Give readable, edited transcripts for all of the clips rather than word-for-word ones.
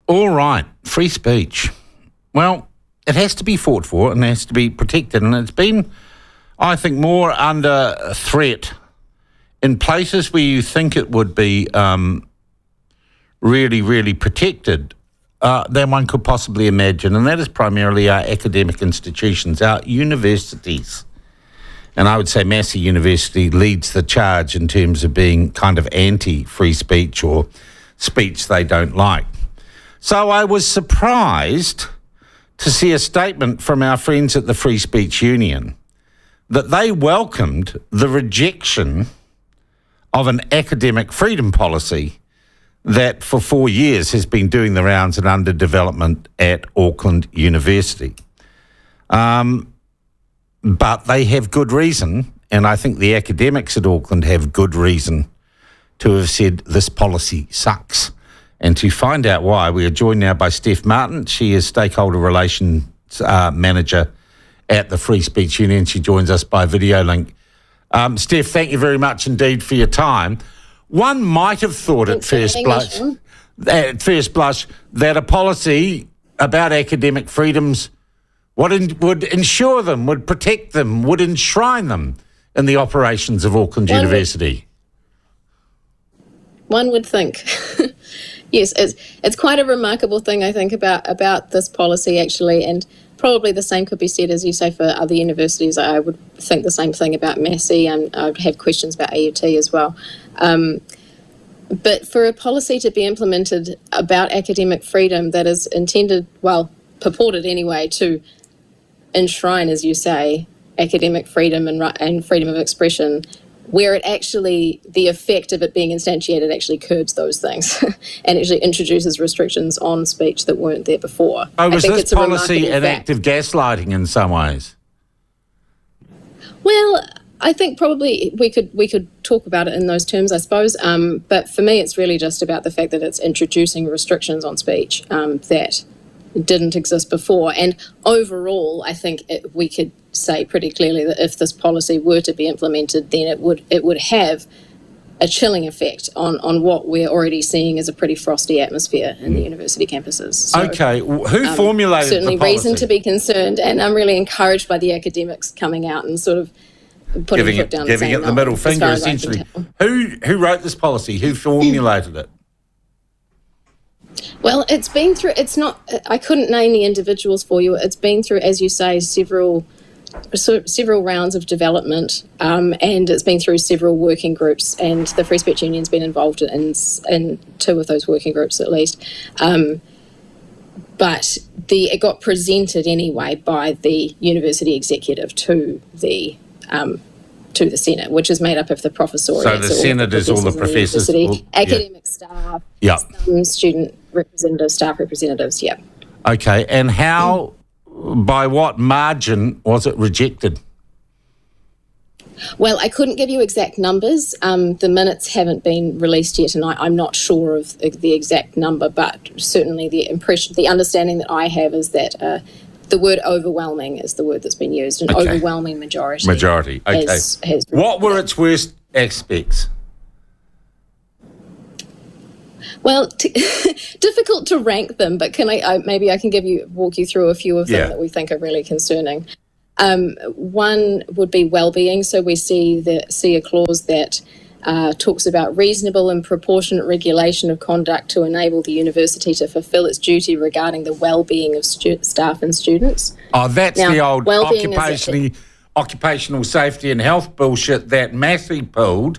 All right, free speech. Well, it has to be fought for and it has to be protected, and it's been, I think, more under threat in places where you think it would be really, really protected than one could possibly imagine, and that is primarily our academic institutions, our universities. And I would say Massey University leads the charge in terms of being kind of anti-free speech or speech they don't like. So I was surprised to see a statement from our friends at the Free Speech Union that they welcomed the rejection of an academic freedom policy that for 4 years has been doing the rounds and under development at Auckland University. But they have good reason, and I think the academics at Auckland have good reason to have said this policy sucks. And to find out why, we are joined now by Steph Martin. She is Stakeholder Relations Manager at the Free Speech Union. She joins us by video link. Steph, thank you very much indeed for your time. One might have thought at first blush that a policy about academic freedoms would ensure them, would protect them, would enshrine them in the operations of Auckland University. One would think. Yes, it's quite a remarkable thing, I think, about this policy, actually, and probably the same could be said, as you say, for other universities. I would think the same thing about Massey, and I'd have questions about AUT as well. But for a policy to be implemented about academic freedom that is intended, well, purported anyway, to enshrine, as you say, academic freedom and freedom of expression, where it actually, the effect of it being instantiated actually curbs those things and actually introduces restrictions on speech that weren't there before. Oh, was this policy an act of gaslighting in some ways? Well, I think probably we could talk about it in those terms, I suppose. But for me, it's really just about the fact that it's introducing restrictions on speech that didn't exist before. And overall, I think we could say pretty clearly that if this policy were to be implemented, then it would have a chilling effect on what we're already seeing as a pretty frosty atmosphere in the university campuses. So, okay, who formulated certainly the policy? Reason to be concerned, and I'm really encouraged by the academics coming out and sort of putting a foot down and saying, giving it the middle finger, essentially. Who wrote this policy? Who formulated it? Well, it's been through, it's not, I couldn't name the individuals for you. It's been through, as you say, several rounds of development, and it's been through several working groups, and the Free Speech Union's been involved in two of those working groups at least. But it got presented anyway by the university executive to the Senate, which is made up of the professoriate. So the Senate is all the professors, academic staff, some student representatives, staff representatives. Yeah. Okay, and how, by what margin was it rejected? Well, I couldn't give you exact numbers. The minutes haven't been released yet, and I'm not sure of the exact number, but certainly the understanding that I have is that the word overwhelming is the word that's been used, an overwhelming majority. Majority, okay. Has what were its worst aspects? Well, difficult to rank them, but maybe I can walk you through a few of them that we think are really concerning. One would be well-being. So we see a clause that talks about reasonable and proportionate regulation of conduct to enable the university to fulfil its duty regarding the well-being of staff and students. Oh, that's the old occupational safety and health bullshit that Massey pulled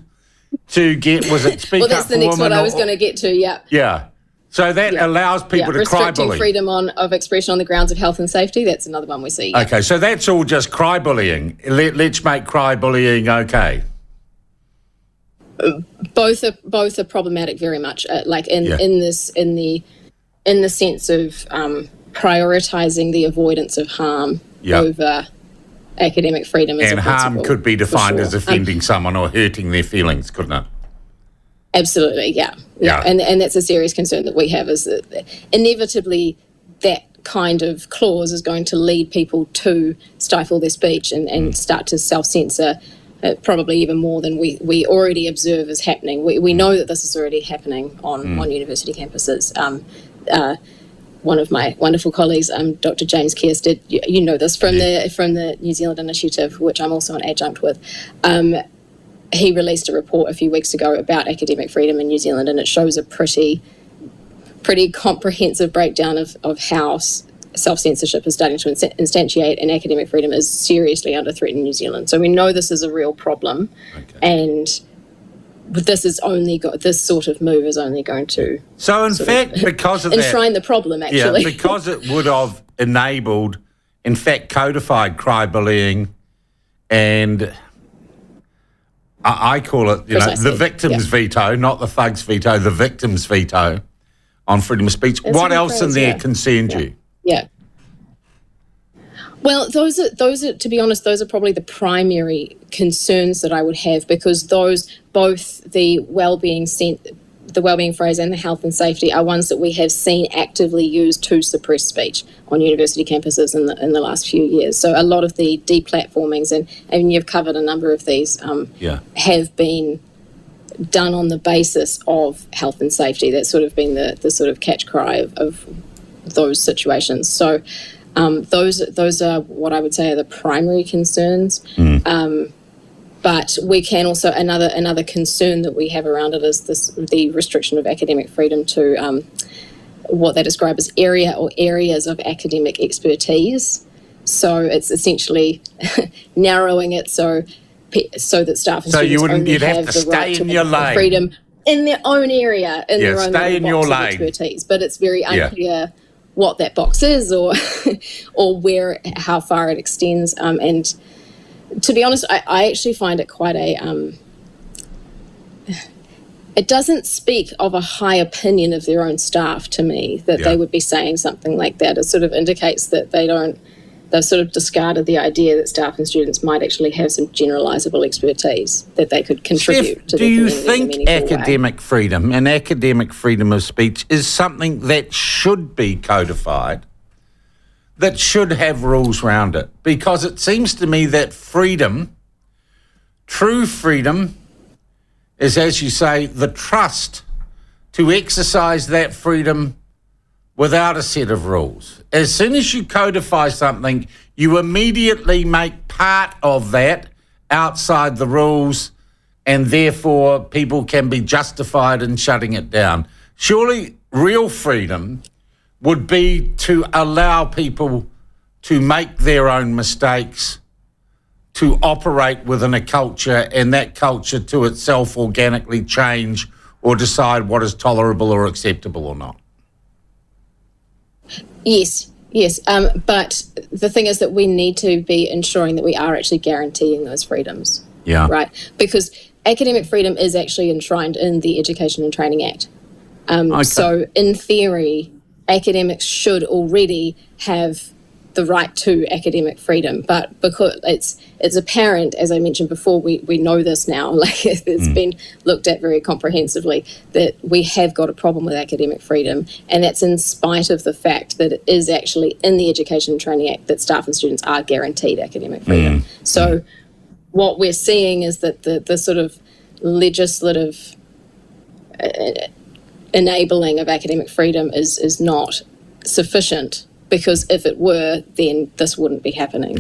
to get, was it speak well, that's up the for next women? one I was going to get to, yeah. Yeah. So that allows people to cry bully. Restricting freedom of expression on the grounds of health and safety, that's another one we see. Yeah. Okay, so that's all just cry bullying. Let's make cry bullying okay. Both are problematic very much. In the sense of prioritising the avoidance of harm over academic freedom. And harm could be defined as offending someone or hurting their feelings, couldn't it? Absolutely, yeah. And that's a serious concern that we have, is that inevitably that kind of clause is going to lead people to stifle their speech and start to self-censor, probably even more than we already observe is happening. We know that this is already happening on university campuses. one of my wonderful colleagues, Dr. James Kierstead, you know this from the New Zealand Initiative, which I'm also an adjunct with. He released a report a few weeks ago about academic freedom in New Zealand, and it shows a pretty comprehensive breakdown of how self-censorship is starting to instantiate, and academic freedom is seriously under threat in New Zealand. So we know this is a real problem, and this sort of move is only going to because of enshrine the problem, actually. Yeah, because it would have enabled, in fact, codified crybullying, and I call it, the victim's veto, not the thug's veto, the victim's veto on freedom of speech. What else in there concerns you? Yeah. Well, those are, to be honest, those are probably the primary concerns that I would have, because both the well-being phrase and the health and safety are ones that we have seen actively used to suppress speech on university campuses in the last few years. So a lot of the deplatformings, and you've covered a number of these, have been done on the basis of health and safety. That's sort of been the sort of catch cry of those situations. So those are what I would say are the primary concerns. But we can also, another concern that we have around it is the restriction of academic freedom to what they describe as areas of academic expertise. So it's essentially narrowing it so that staff and students only have the right to academic freedom in their own area, in their own box of expertise. But it's very unclear what that box is, or how far it extends. And to be honest, I actually find it quite it doesn't speak of a high opinion of their own staff to me, that they would be saying something like that. It sort of indicates that they've sort of discarded the idea that staff and students might actually have some generalisable expertise that they could contribute to the community. Do you think academic freedom and academic freedom of speech is something that should be codified, that should have rules around it? Because it seems to me that freedom, true freedom, is, as you say, the trust to exercise that freedom without a set of rules. As soon as you codify something, you immediately make part of that outside the rules, and therefore people can be justified in shutting it down. Surely real freedom would be to allow people to make their own mistakes, to operate within a culture, and that culture to itself organically change or decide what is tolerable or acceptable or not. Yes. But the thing is that we need to be ensuring that we are actually guaranteeing those freedoms. Yeah. Right? Because academic freedom is actually enshrined in the Education and Training Act. So in theory, academics should already have the right to academic freedom, but because it's apparent, as I mentioned before, we know this now, like it's been looked at very comprehensively, that we have got a problem with academic freedom, and that's in spite of the fact that it is actually in the Education and Training Act that staff and students are guaranteed academic freedom. So what we're seeing is that the sort of legislative enabling of academic freedom is not sufficient, because if it were, then this wouldn't be happening.